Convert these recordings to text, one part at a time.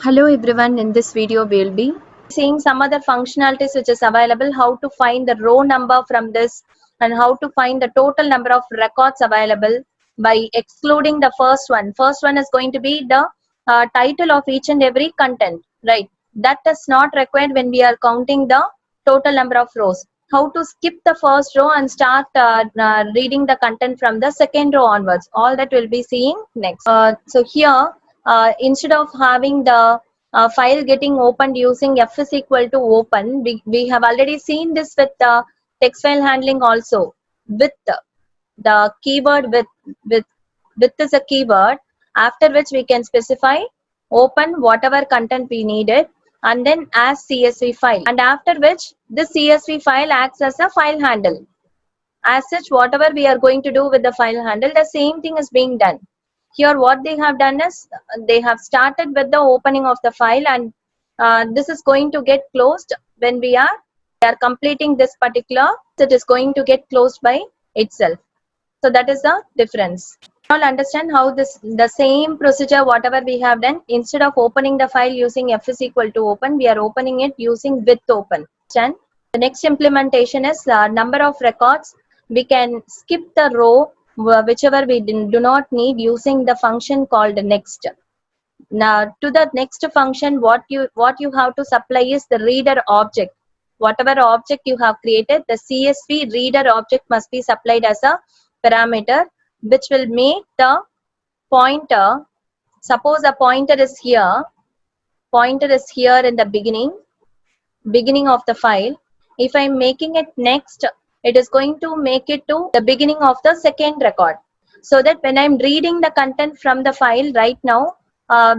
Hello everyone, in this video we'll be seeing some other functionalities which is available, how to find the row number from this and how to find the total number of records available by excluding the first one. First one is going to be the title of each and every content, right? That is not required when we are counting the total number of rows. How to skip the first row and start reading the content from the second row onwards. All that we'll be seeing next. So here, instead of having the file getting opened using f is equal to open, we have already seen this with the text file handling also. With the keyword with is a keyword, after which we can specify open whatever content we needed and then as CSV file, and after which this CSV file acts as a file handle. As such, whatever we are going to do with the file handle, the same thing is being done. Here what they have done is they have started with the opening of the file, and this is going to get closed when we are completing this particular. It is going to get closed by itself. So that is the difference. All understand how the same procedure whatever we have done, instead of opening the file using f is equal to open, we are opening it using with open. And the next implementation is number of records. We can skip the row whichever we do not need using the function called next. Now to the next function, what you have to supply is the reader object. Whatever object you have created, the CSV reader object must be supplied as a parameter, which will make the pointer. Suppose a pointer is here in the beginning of the file. If I'm making it next, it is going to make it to the beginning of the second record, so that when I'm reading the content from the file right now,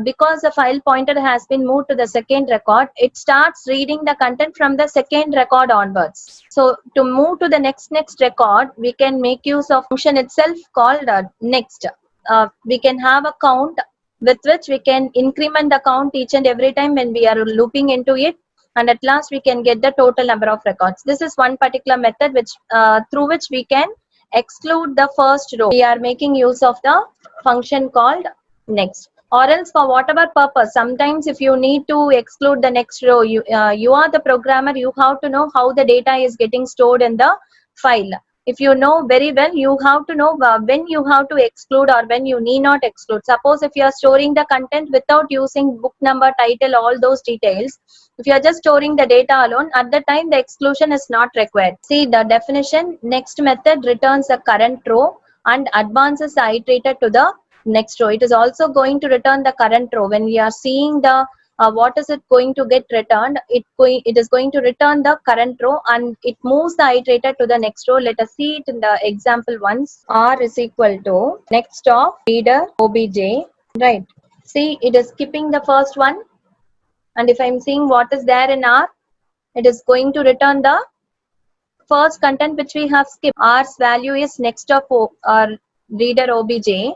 because the file pointer has been moved to the second record, it starts reading the content from the second record onwards. So to move to the next record, we can make use of function itself called next. We can have a count with which we can increment the count each and every time when we are looping into it, and at last we can get the total number of records. This is one particular method which through which we can exclude the first row. We are making use of the function called next. Or else for whatever purpose, sometimes if you need to exclude the next row, you are the programmer, you have to know how the data is getting stored in the file. If you know very well, you have to know when you have to exclude or when you need not exclude. Suppose if you are storing the content without using book number, title, all those details, if you are just storing the data alone, at the time the exclusion is not required. See the definition. Next method returns the current row and advances the iterator to the next row. It is also going to return the current row. When we are seeing the what is it going to get returned, it is going to return the current row and it moves the iterator to the next row. Let us see it in the example once. R is equal to next of reader obj, right? See, it is skipping the first one, and if I'm seeing what is there in R, it is going to return the first content which we have skipped. R's value is next of reader obj.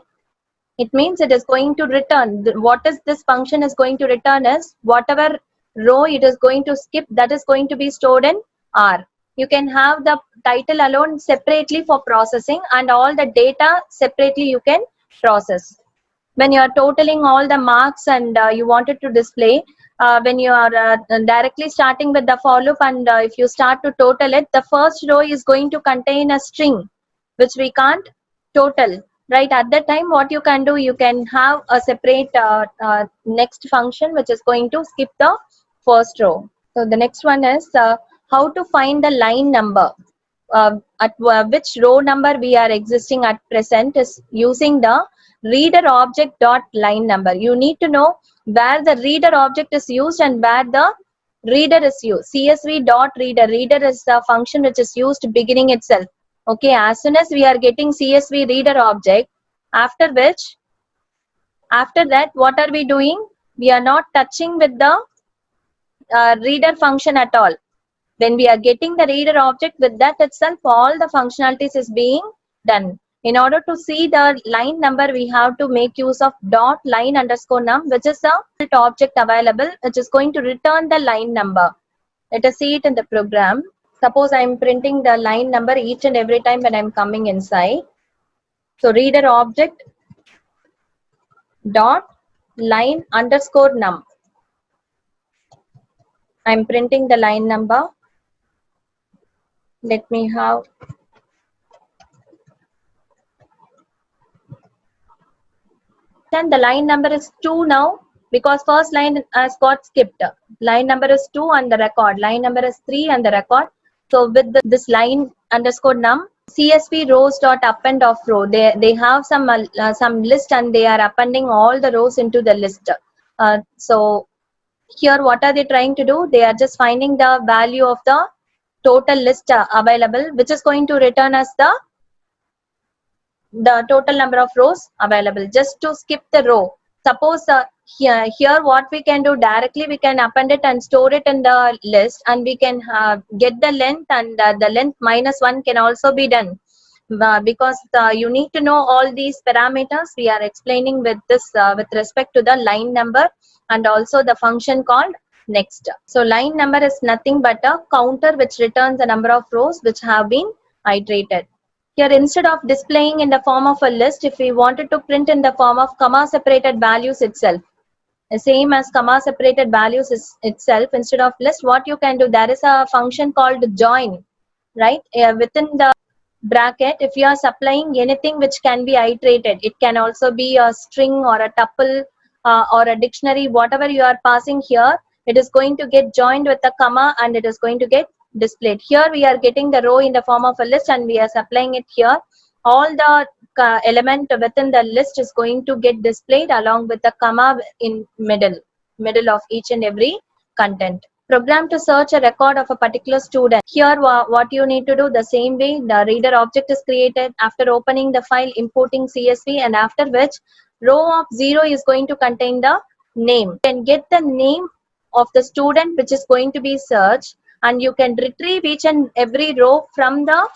It means it is going to return. What is this function is going to return is whatever row it is going to skip, that is going to be stored in R. You can have the title alone separately for processing, and all the data separately you can process. When you are totaling all the marks and you wanted to display, when you are directly starting with the for loop, and if you start to total it, the first row is going to contain a string which we can't total. Right, at that time what you can do, you can have a separate next function which is going to skip the first row. So the next one is how to find the line number. At which row number we are existing at present is using the reader object dot line number. You need to know where the reader object is used and where the reader is used. CSV dot reader. Reader is the function which is used beginning itself. Okay, as soon as we are getting CSV reader object, after that, what are we doing? We are not touching with the reader function at all. When we are getting the reader object, with that itself, all the functionalities is being done. In order to see the line number, we have to make use of dot line underscore num, which is a object available, which is going to return the line number. Let us see it in the program. Suppose I am printing the line number each and every time when I am coming inside. So reader object dot line underscore num. I'm printing the line number. Let me have. Then the line number is 2 now because first line has got skipped. Line number is 2 on the record. Line number is 3 on the record. So with this line underscore num, CSV rows dot append of row. They have some list and they are appending all the rows into the list. So here what are they trying to do? They are just finding the value of the total list available, which is going to return us the total number of rows available, just to skip the row. Suppose here what we can do directly, we can append it and store it in the list, and we can get the length, and the length -1 can also be done. Because you need to know all these parameters we are explaining with this with respect to the line number and also the function called next. So line number is nothing but a counter which returns the number of rows which have been iterated. Here, instead of displaying in the form of a list, if we wanted to print in the form of comma separated values itself, the same as comma separated values itself, instead of list, what you can do, there is a function called join, right? Within the bracket, if you are supplying anything which can be iterated, it can also be a string or a tuple or a dictionary, whatever you are passing here, it is going to get joined with a comma and it is going to get displayed. Here we are getting the row in the form of a list and we are supplying it here. All the element within the list is going to get displayed along with the comma in middle of each and every content. Program to search a record of a particular student. Here what you need to do, the same way, the reader object is created after opening the file, importing CSV, and after which row of 0 is going to contain the name. You can get the name of the student which is going to be searched, and you can retrieve each and every row from the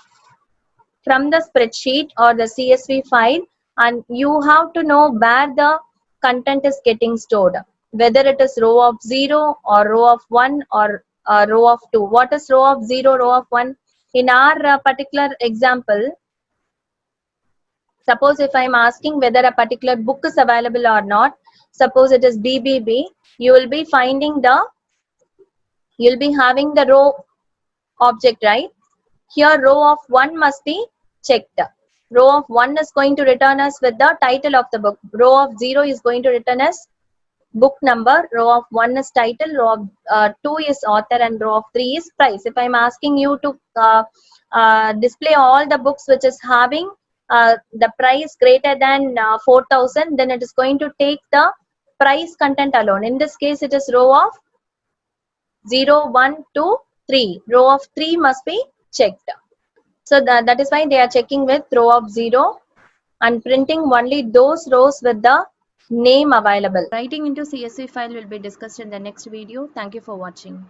spreadsheet or the CSV file, and you have to know where the content is getting stored, whether it is row of 0 or row of 1 or row of 2. What is row of 0, row of 1? In our particular example, suppose if I'm asking whether a particular book is available or not, suppose it is BBB, you will be finding you'll be having the row object, right? Here row of 1 must be checked. Row of 1 is going to return us with the title of the book. Row of 0 is going to return us book number. Row of 1 is title. Row of 2 is author, and row of 3 is price. If I'm asking you to display all the books which is having the price greater than 4,000, then it is going to take the price content alone. In this case, it is row of 0, 1, 2, 3. Row of 3 must be checked. So that is why they are checking with row of 0 and printing only those rows with the name available. Writing into CSV file will be discussed in the next video. Thank you for watching.